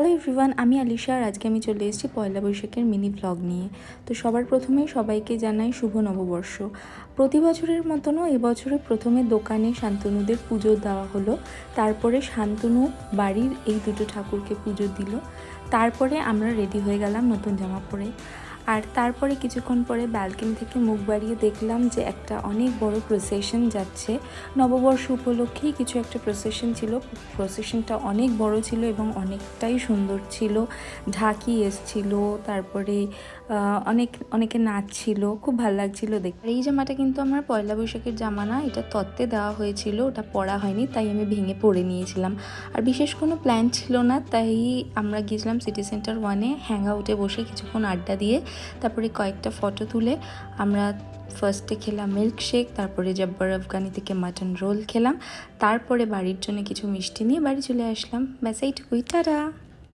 Hello everyone, আমি আলিশা। আর আজকে আমি চলে এসেছি পয়লা বৈশাখের মিনি ভ্লগ নিয়ে। তো সবার প্রথমে সবাইকে জানাই শুভ নববর্ষ। প্রতি বছরের মতনও এবছরে প্রথমে দোকানে শান্তনুদের পুজো দেওয়া হলো, তারপরে শান্তনু বাড়ির এই দুটো ঠাকুরকে পুজো দিল, তারপরে আমরা রেডি হয়ে গেলাম নতুন জামা পরে। আর তারপরে কিছুক্ষণ পরে ব্যালকনি থেকে মুখ বাড়িয়ে দেখলাম যে একটা অনেক বড় প্রসেশন যাচ্ছে। নববর্ষ উপলক্ষেই কিছু একটা প্রসেশন ছিল। প্রসেশনটা অনেক বড় ছিল এবং অনেকটাই সুন্দর ছিল। ঢাকি এসছিল, তারপরে অনেকে নাচছিল, খুব ভালো লাগছিল দেখতে। আর এই জামাটা কিন্তু আমার পয়লা বৈশাখের জামা না, এটা তত্ত্বে দেওয়া হয়েছিল, ওটা পরা হয়নি, তাই আমি ভেঙে পরে নিয়েছিলাম। আর বিশেষ কোনো প্ল্যান ছিল না, তাই আমরা গিয়েছিলাম সিটি সেন্টার 1-এ হ্যাং আউটে বসে কিছুক্ষণ আড্ডা দিয়ে তারপরে কয়েকটা ফটো তুলে আমরা ফার্স্টে খেলাম মিল্কশেক, তারপরে জব্বার আফগানি থেকে মাটন রোল খেলাম, তারপরে বাড়ির জন্য কিছু মিষ্টি নিয়ে বাড়ি চলে আসলাম। ব্যাস এইটুকুই, টাটা।